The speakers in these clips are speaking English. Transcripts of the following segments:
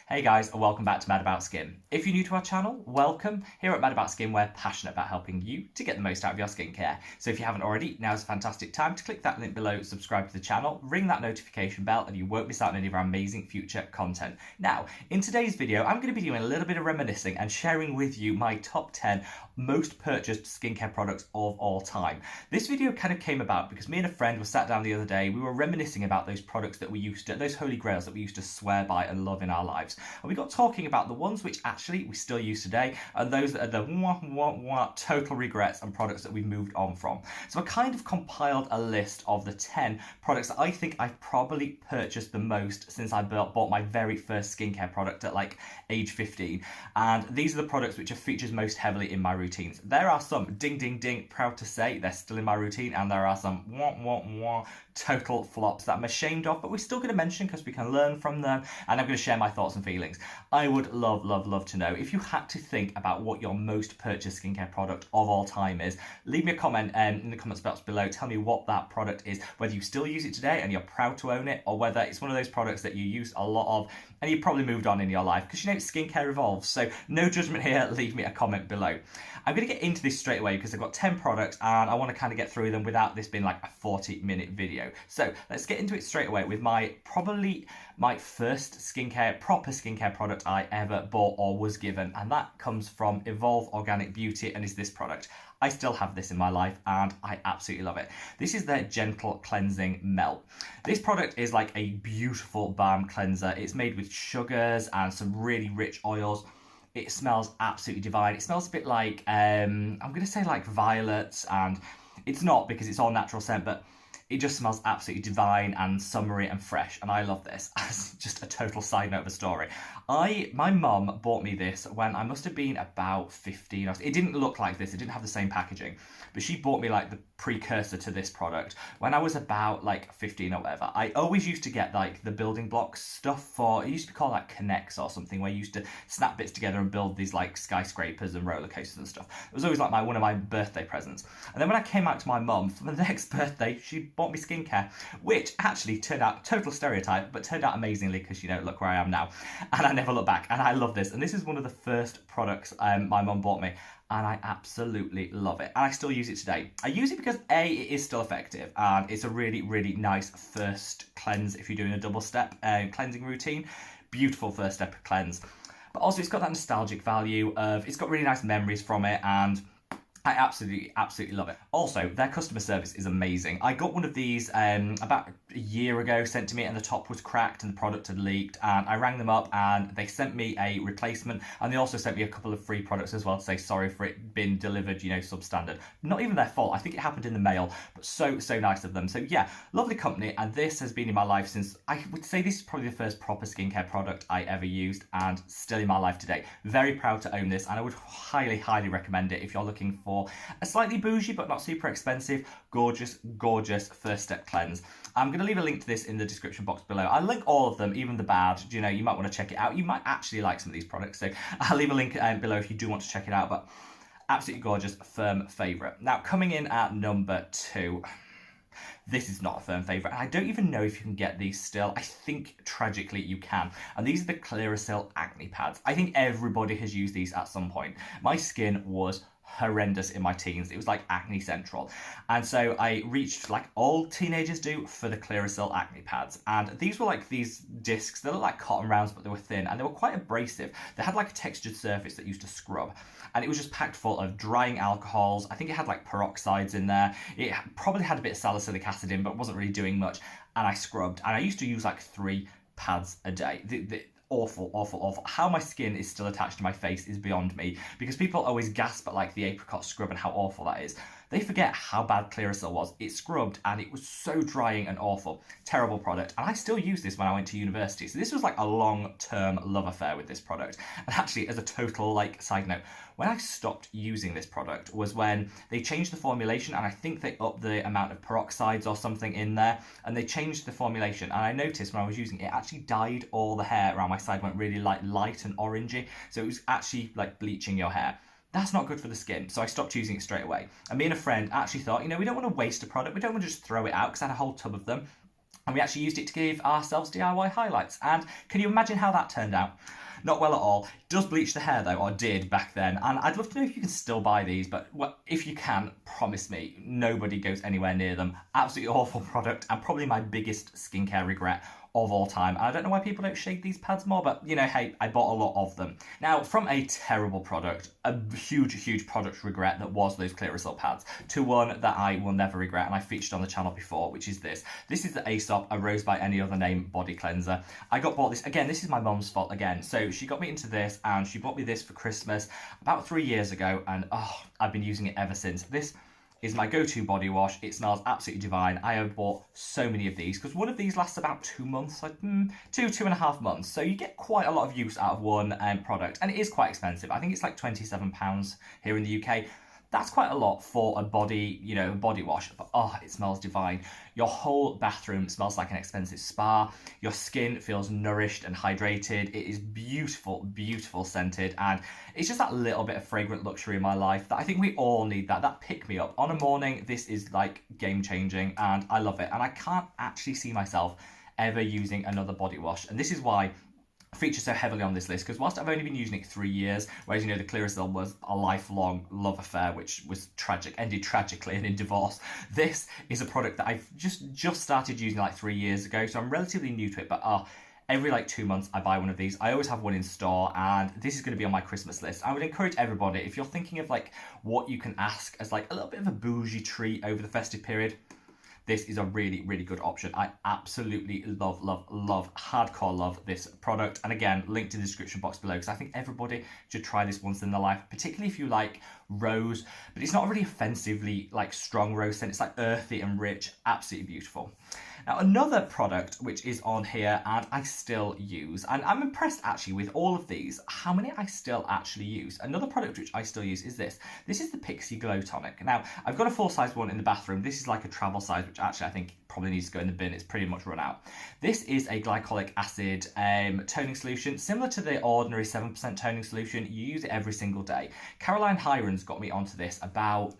Hey guys, and welcome back to Mad About Skin. If you're new to our channel, welcome. Here at Mad About Skin, we're passionate about helping you to get the most out of your skincare. So if you haven't already, now's a fantastic time to click that link below, subscribe to the channel, ring that notification bell, and you won't miss out on any of our amazing future content. Now, in today's video, I'm going to be doing a little bit of reminiscing and sharing with you my top 10 most purchased skincare products of all time. This video kind of came about because me and a friend were sat down the other day, we were reminiscing about those products that we used to, those Holy Grails that we used to swear by and love in our lives. And we got talking about the ones which actually we still use today and those that are the total regrets and products that we've moved on from. So I kind of compiled a list of the 10 products that I think I've probably purchased the most since I bought my very first skincare product at like age 15. And these are the products which are featured most heavily in my routines. There are some ding ding ding, proud to say they're still in my routine, and there are some total flops that I'm ashamed of, but we're still going to mention because we can learn from them, and I'm going to share my thoughts and feelings. I would love to know if you had to think about what your most purchased skincare product of all time is. Leave me a comment in the comments box below. Tell me what that product is, whether you still use it today and you're proud to own it, or whether it's one of those products that you use a lot of and you probably moved on in your life, because you know skincare evolves, so no judgment here. Leave me a comment below. I'm going to get into this straight away because I've got 10 products and I want to kind of get through them without this being like a 40-minute video. So let's get into it straight away with probably my first proper skincare product I ever bought or was given, and that comes from Evolve Organic Beauty and is this product. I still have this in my life and I absolutely love it. This is their Gentle Cleansing Melt. This product is like a beautiful balm cleanser. It's made with sugars and some really rich oils. It smells absolutely divine. It smells a bit like, I'm going to say like violets, and it's not because it's all natural scent, but it just smells absolutely divine and summery and fresh, and I love this. As just a total side note of a story, my mum bought me this when I must have been about 15. It didn't look like this, it didn't have the same packaging, but she bought me like the precursor to this product when I was about like 15 or whatever. I always used to get like the building blocks stuff for, it used to be called like Connects or something, where you used to snap bits together and build these like skyscrapers and roller coasters and stuff. It was always like one of my birthday presents. And then when I came out to my mum for the next birthday, she bought me skincare, which actually turned out, total stereotype, but turned out amazingly, because you know, look where I am now, and I never look back. And I love this, and this is one of the first products my mum bought me, and I absolutely love it, and I still use it today. I use it because A, it is still effective, and it's a really nice first cleanse if you're doing a double step cleansing routine. Beautiful first step cleanse, but also it's got that nostalgic value of, it's got really nice memories from it, and I absolutely love it. Also, their customer service is amazing. I got one of these about a year ago, sent to me, and the top was cracked and the product had leaked, and I rang them up and they sent me a replacement, and they also sent me a couple of free products as well to say sorry for it being delivered, you know, substandard. Not even their fault. I think it happened in the mail, but so nice of them. So yeah, lovely company, and this has been in my life since, I would say this is probably the first proper skincare product I ever used, and still in my life today. Very proud to own this, and I would highly recommend it if you're looking for a slightly bougie but not super expensive, gorgeous first step cleanse. I'm going to leave a link to this in the description box below. I'll link all of them, even the bad. You know, you might want to check it out. You might actually like some of these products, so I'll leave a link below if you do want to check it out. But absolutely gorgeous, firm favourite. Now, coming in at number 2. This is not a firm favourite, and I don't even know if you can get these still. I think, tragically, you can. And these are the Clearasil Acne Pads. I think everybody has used these at some point. My skin was horrendous in my teens. It was like acne central, and so I reached, like all teenagers do, for the Clearasil Acne Pads. And these were like these discs that looked like cotton rounds, but they were thin and they were quite abrasive. They had like a textured surface that used to scrub, and it was just packed full of drying alcohols. I think it had like peroxides in there. It probably had a bit of salicylic acid in, but wasn't really doing much. And I scrubbed, and I used to use like 3 pads a day. Awful. How my skin is still attached to my face is beyond me, because people always gasp at like the apricot scrub and how awful that is. They forget how bad Clearasil was. It scrubbed and it was so drying and awful. Terrible product. And I still use this when I went to university. So this was like a long-term love affair with this product. And actually, as a total like side note, when I stopped using this product was when they changed the formulation, and I think they upped the amount of peroxides or something in there, and they changed the formulation. And I noticed when I was using it, it actually dyed all the hair around my side, went really like light and orangey. So it was actually like bleaching your hair. That's not good for the skin, so I stopped using it straight away. And me and a friend actually thought, you know, we don't want to waste a product, we don't want to just throw it out, because I had a whole tub of them. and we actually used it to give ourselves DIY highlights. And can you imagine how that turned out? Not well at all. It does bleach the hair though, or did back then, and I'd love to know if you can still buy these, but if you can, promise me, nobody goes anywhere near them. Absolutely awful product, and probably my biggest skincare regret of all time. And I don't know why people don't shade these pads more, but you know, hey, I bought a lot of them. Now, from a terrible product, a huge product regret that was those clear result pads, to one that I will never regret, and I featured on the channel before, which is this. This is the Aesop, a rose by any other name body cleanser. I got bought this, again, this is my mum's fault again. So she got me into this, and she bought me this for Christmas about 3 years ago, and I've been using it ever since. This is my go-to body wash. It smells absolutely divine. I have bought so many of these because one of these lasts about 2 months, like 2.5 months. So you get quite a lot of use out of one product, and it is quite expensive. I think it's like £27 here in the UK. That's quite a lot for a body, you know, body wash, but it smells divine. Your whole bathroom smells like an expensive spa. Your skin feels nourished and hydrated. It is beautiful scented, and it's just that little bit of fragrant luxury in my life that I think we all need, that pick me up. On a morning, this is like game changing, and I love it. And I can't actually see myself ever using another body wash, and this is why feature so heavily on this list, because whilst I've only been using it 3 years, whereas, you know, the Clearasil was a lifelong love affair, which was tragic, ended tragically and in divorce. This is a product that I've just started using like 3 years ago, so I'm relatively new to it, but every like 2 months I buy one of these. I always have one in store, and this is going to be on my Christmas list. I would encourage everybody, if you're thinking of like what you can ask as like a little bit of a bougie treat over the festive period, this is a really good option. I absolutely love, hardcore love this product. And again, link to the description box below, because I think everybody should try this once in their life, particularly if you like rose, but it's not really offensively like strong rose scent. It's like earthy and rich, absolutely beautiful. Now, another product which is on here and I still use, and I'm impressed actually with all of these, how many I still actually use. Another product which I still use is this. This is the Pixi Glow Tonic. Now, I've got a full-size one in the bathroom. This is like a travel size, which actually I think probably needs to go in the bin. It's pretty much run out. This is a glycolic acid toning solution, similar to the ordinary 7% toning solution. You use it every single day. Caroline Hirons got me onto this about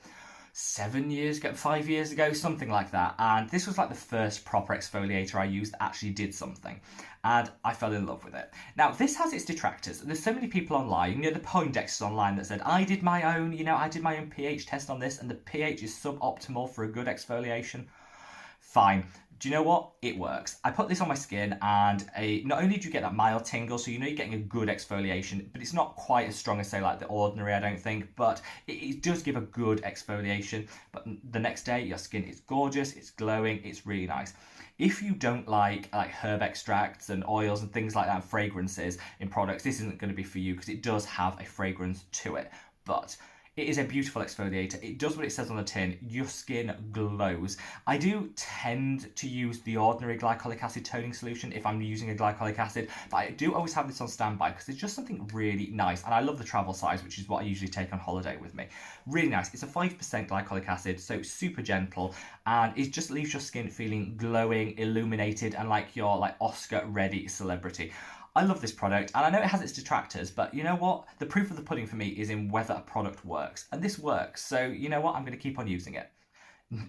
7 years ago, 5 years ago, something like that. And this was like the first proper exfoliator I used that actually did something. And I fell in love with it. Now, this has its detractors. There's so many people online, you know, the Poindexters online that said, I did my own pH test on this, and the pH is suboptimal for a good exfoliation. Fine. Do you know what? It works. I put this on my skin, and not only do you get that mild tingle, so you know you're getting a good exfoliation, but it's not quite as strong as, say, like the ordinary, I don't think, but it does give a good exfoliation. But the next day, your skin is gorgeous, it's glowing, it's really nice. If you don't like herb extracts and oils and things like that, and fragrances in products, this isn't going to be for you, because it does have a fragrance to it. But it is a beautiful exfoliator. It does what it says on the tin. Your skin glows. I do tend to use the ordinary glycolic acid toning solution if I'm using a glycolic acid, but I do always have this on standby because it's just something really nice. And I love the travel size, which is what I usually take on holiday with me. Really nice. It's a 5% glycolic acid, so super gentle, and it just leaves your skin feeling glowing, illuminated, and like you're like Oscar-ready celebrity. I love this product, and I know it has its detractors, but you know what? The proof of the pudding for me is in whether a product works, and this works, so you know what? I'm going to keep on using it.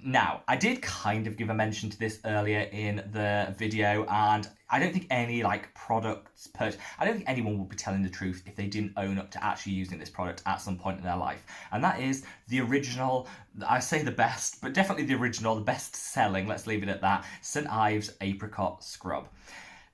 Now, I did kind of give a mention to this earlier in the video, and I don't think any products I don't think anyone would be telling the truth if they didn't own up to actually using this product at some point in their life. And that is the original, I say the best, but definitely the original, the best selling, let's leave it at that, St. Ives Apricot Scrub.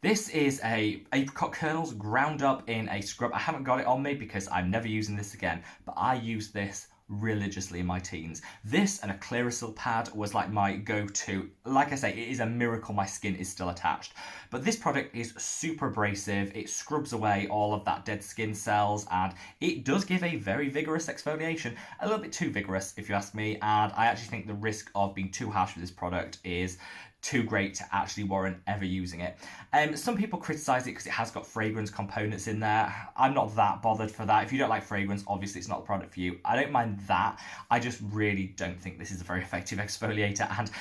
This is a apricot kernels ground up in a scrub. I haven't got it on me because I'm never using this again, but I used this religiously in my teens. This and a Clearasil pad was like my go-to. Like I say, it is a miracle my skin is still attached. But this product is super abrasive. It scrubs away all of that dead skin cells, and it does give a very vigorous exfoliation. A little bit too vigorous, if you ask me, and I actually think the risk of being too harsh with this product is too great to actually warrant ever using it. Some people criticise it because it has got fragrance components in there. I'm not that bothered for that. If you don't like fragrance, obviously it's not the product for you. I don't mind that. I just really don't think this is a very effective exfoliator, and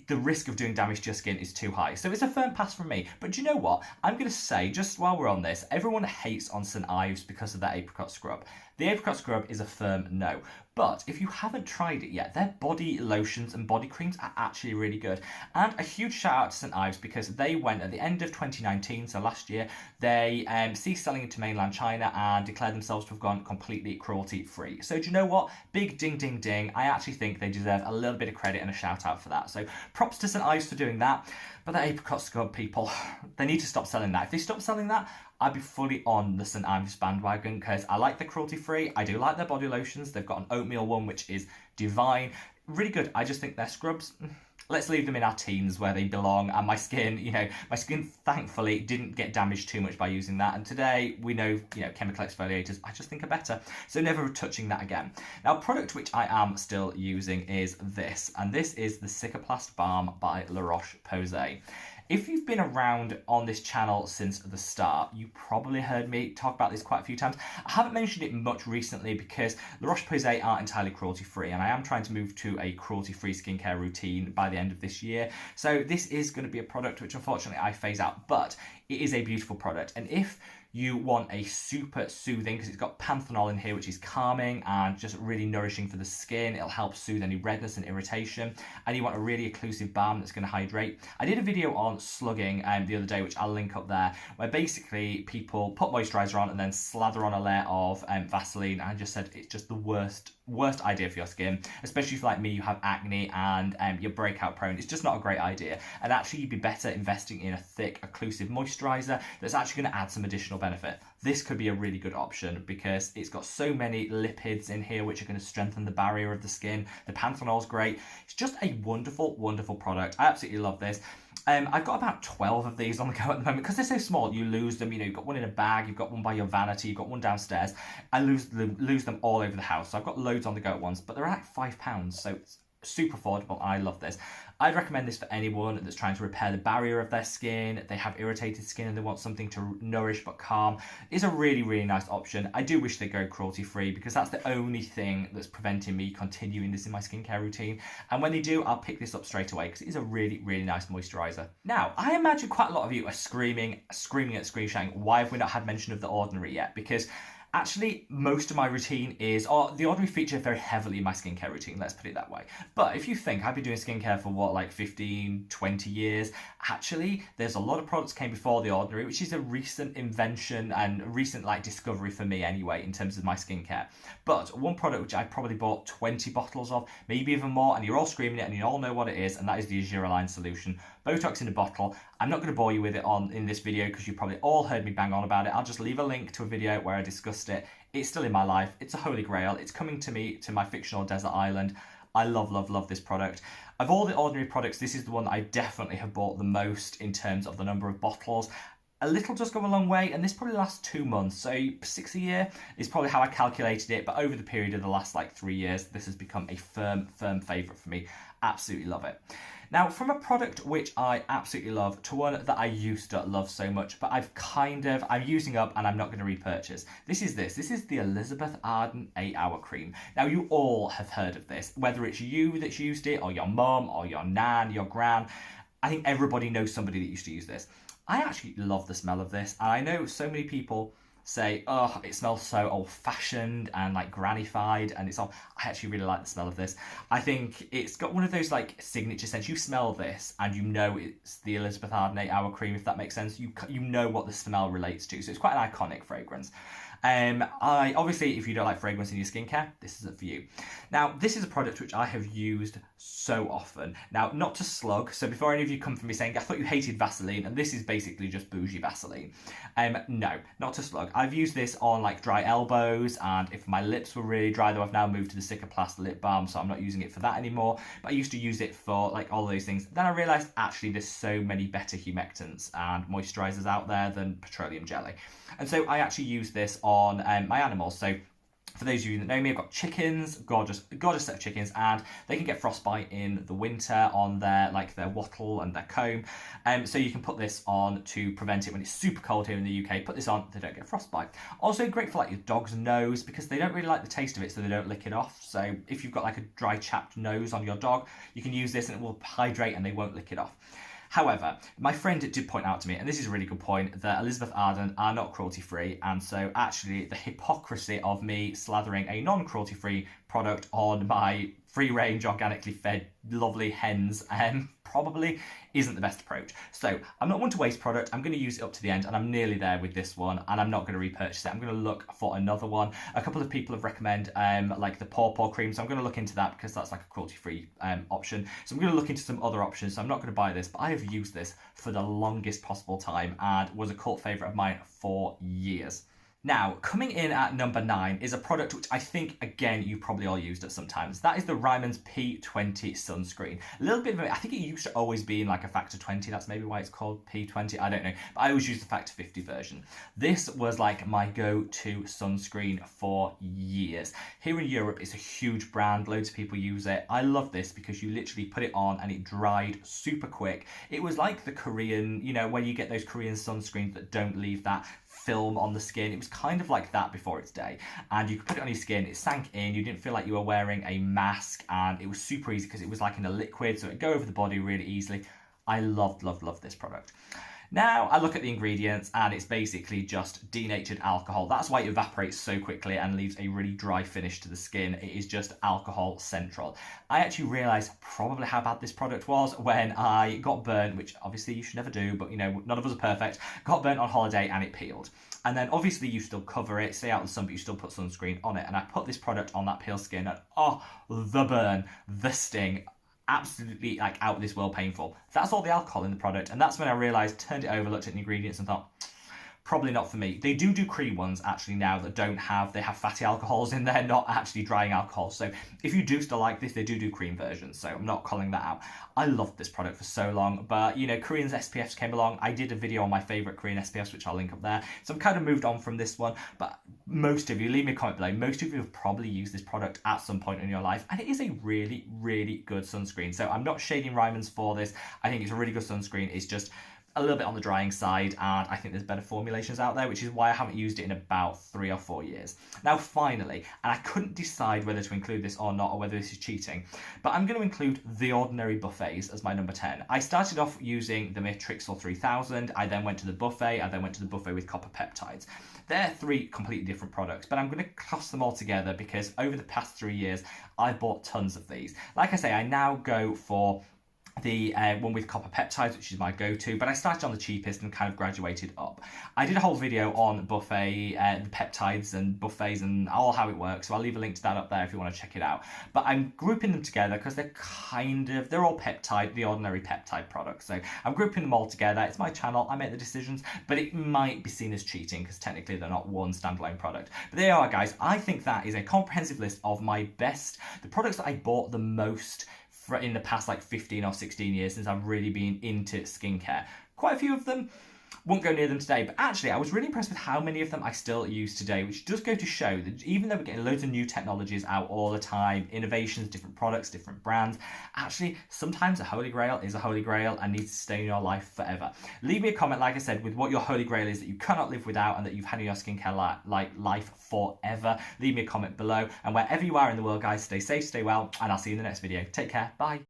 the risk of doing damage to your skin is too high. So it's a firm pass from me. But do you know what? I'm going to say, just while we're on this, everyone hates on St. Ives because of their apricot scrub. The apricot scrub is a firm no. But if you haven't tried it yet, their body lotions and body creams are actually really good. And a huge shout out to St. Ives because they went at the end of 2019, so last year, they ceased selling into mainland China and declared themselves to have gone completely cruelty free. So do you know what? Big ding ding ding. I actually think they deserve a little bit of credit and a shout out for that. So props to St. Ives for doing that. But the apricot scrub people, they need to stop selling that. If they stop selling that, I'd be fully on the St. Ives bandwagon because I like the cruelty-free. I do like their body lotions. They've got an oatmeal one, which is divine. Really good. I just think their scrubs, let's leave them in our teens where they belong. And my skin, my skin thankfully didn't get damaged too much by using that. And today we know, chemical exfoliators, I just think are better. So never touching that again. Now, a product which I am still using is this. And this is the Cicaplast Balm by La Roche-Posay. If you've been around on this channel since the start, you probably heard me talk about this quite a few times. I haven't mentioned it much recently because La Roche-Posay aren't entirely cruelty-free, and I am trying to move to a cruelty-free skincare routine by the end of this year. So this is going to be a product which unfortunately I phase out, but it is a beautiful product. And if you want a super soothing, because it's got panthenol in here, which is calming and just really nourishing for the skin. It'll help soothe any redness and irritation. And you want a really occlusive balm that's going to hydrate. I did a video on slugging the other day, which I'll link up there, where basically people put moisturizer on and then slather on a layer of Vaseline. And I just said it's just the worst idea for your skin, especially if, like me, you have acne and you're breakout prone. It's just not a great idea. And actually, you'd be better investing in a thick, occlusive moisturizer that's actually going to add some additional benefit. This could be a really good option because it's got so many lipids in here which are going to strengthen the barrier of the skin. The panthenol's great. It's just a wonderful, wonderful product. I absolutely love this. I've got about 12 of these on the go at the moment because they're so small. You lose them. You've got one in a bag. You've got one by your vanity. You've got one downstairs. I lose them all over the house. So I've got loads on the go at once, but they're like £5. So it's super affordable. I love this. I'd recommend this for anyone that's trying to repair the barrier of their skin. They have irritated skin and they want something to nourish but calm. It's a really, really nice option. I do wish they go cruelty free because that's the only thing that's preventing me continuing this in my skincare routine. And when they do, I'll pick this up straight away because it is a really, really nice moisturizer. Now, I imagine quite a lot of you are screaming at screen shouting, why have we not had mention of the Ordinary yet? Because actually, most of my routine is, the Ordinary feature very heavily in my skincare routine, let's put it that way. But if you think I've been doing skincare for like 15, 20 years, actually, there's a lot of products came before the Ordinary, which is a recent invention and recent discovery for me anyway, in terms of my skincare. But one product which I probably bought 20 bottles of, maybe even more, and you're all screaming it and you all know what it is, and that is the Argireline solution. Botox in a bottle. I'm not going to bore you with it in this video because you probably all heard me bang on about it. I'll just leave a link to a video where I discussed it. It's still in my life. It's a holy grail. It's coming to me to my fictional desert island. I love, love, love this product. Of all the Ordinary products, this is the one that I definitely have bought the most in terms of the number of bottles. A little does go a long way, and this probably lasts 2 months, so 6 a year is probably how I calculated it, but over the period of the last 3 years, this has become a firm favourite for me. Absolutely love it. Now, from a product which I absolutely love to one that I used to love so much, but I'm using up and I'm not going to repurchase. This is the Elizabeth Arden 8-Hour Cream. Now, you all have heard of this, whether it's you that's used it, or your mum, or your nan, your gran. I think everybody knows somebody that used to use this. I actually love the smell of this, and I know so many people say, oh, it smells so old-fashioned and grannified, and I actually really like the smell of this. I think it's got one of those signature scents. You smell this and you know it's the Elizabeth Arden 8-Hour Cream, if that makes sense. You know what the smell relates to, so it's quite an iconic fragrance. Obviously, if you don't like fragrance in your skincare, this isn't for you. Now, this is a product which I have used so often. Now, not to slug, so before any of you come from me saying, I thought you hated Vaseline, and this is basically just bougie Vaseline. No, not to slug. I've used this on dry elbows, and if my lips were really dry, though I've now moved to the Cicaplast lip balm, so I'm not using it for that anymore. But I used to use it for all those things. Then I realised, actually, there's so many better humectants and moisturisers out there than petroleum jelly. And so I actually use this on my animals. So For those of you that know me, I've got chickens, gorgeous set of chickens, and they can get frostbite in the winter on their wattle and their comb. So you can put this on to prevent it when it's super cold here in the UK. Put this on, they don't get frostbite. Also great for like your dog's nose because they don't really like the taste of it, so they don't lick it off. So if you've got like a dry chapped nose on your dog, you can use this and it will hydrate and they won't lick it off. However, my friend did point out to me, and this is a really good point, that Elizabeth Arden are not cruelty-free, and so actually the hypocrisy of me slathering a non-cruelty-free product on my free-range, organically fed, lovely hens probably isn't the best approach. So I'm not one to waste product. I'm going to use it up to the end, and I'm nearly there with this one, and I'm not going to repurchase it. I'm going to look for another one. A couple of people have recommended like the Paw cream, so I'm going to look into that because that's like a cruelty-free option. So I'm going to look into some other options. So I'm not going to buy this, but I have used this for the longest possible time and was a cult favourite of mine for years. Now, coming in at number 9 is a product which I think, again, you probably all used at some times. That is the Ryman's P20 sunscreen. A little bit of it, I think it used to always be in like a factor 20. That's maybe why it's called P20. I don't know. But I always used the factor 50 version. This was like my go-to sunscreen for years. Here in Europe, it's a huge brand. Loads of people use it. I love this because you literally put it on and it dried super quick. It was like the Korean, you know, when you get those Korean sunscreens that don't leave that film on the skin. It was kind of like that before its day, and you could put it on your skin, it sank in, you didn't feel like you were wearing a mask, and it was super easy because it was like in a liquid, so it'd go over the body really easily. I loved this product. Now I look at the ingredients and it's basically just denatured alcohol. That's why it evaporates so quickly and leaves a really dry finish to the skin. It is just alcohol central. I actually realised probably how bad this product was when I got burnt, which obviously you should never do, but you know, none of us are perfect. Got burnt on holiday and it peeled. And then obviously you still cover it, stay out in the sun, but you still put sunscreen on it. And I put this product on that peeled skin and oh, the burn, the sting, absolutely like out of this world painful. That's all the alcohol in the product, and that's when I realised, turned it over, looked at the ingredients and thought, probably not for me. They do cream ones actually now that don't have, they have fatty alcohols in there, not actually drying alcohol. So if you do still like this, they do cream versions. So I'm not calling that out. I loved this product for so long, but you know, Korean's SPFs came along. I did a video on my favourite Korean SPFs, which I'll link up there. So I'm kind of moved on from this one, but most of you, leave me a comment below, most of you have probably used this product at some point in your life, and it is a really, really good sunscreen. So I'm not shading Ryman's for this. I think it's a really good sunscreen. It's just a little bit on the drying side, and I think there's better formulations out there, which is why I haven't used it in about 3 or 4 years. Now finally, and I couldn't decide whether to include this or not, or whether this is cheating, but I'm going to include The Ordinary Buffets as my number 10. I started off using the Matrixel 3000, I then went to the Buffet, I then went to the Buffet with Copper Peptides. They're 3 completely different products, but I'm going to class them all together because over the past 3 years, I've bought tons of these. Like I say, I now go for the one with Copper Peptides, which is my go-to, but I started on the cheapest and kind of graduated up. I did a whole video on Buffet, the peptides and buffets and all how it works, so I'll leave a link to that up there if you want to check it out. But I'm grouping them together because they're all peptide, the ordinary peptide products. So I'm grouping them all together. It's my channel, I make the decisions, but it might be seen as cheating because technically they're not one standalone product. But there you are, guys. I think that is a comprehensive list of my best, the products that I bought the most in the past like 15 or 16 years since I've really been into skincare. Quite a few of them, won't go near them today, but actually I was really impressed with how many of them I still use today, which does go to show that even though we're getting loads of new technologies out all the time, innovations, different products, different brands, actually sometimes a Holy Grail is a Holy Grail and needs to stay in your life forever. Leave me a comment, like I said, with what your Holy Grail is that you cannot live without and that you've had in your skincare life forever. Leave me a comment below, and wherever you are in the world, guys, stay safe, stay well, and I'll see you in the next video. Take care, bye.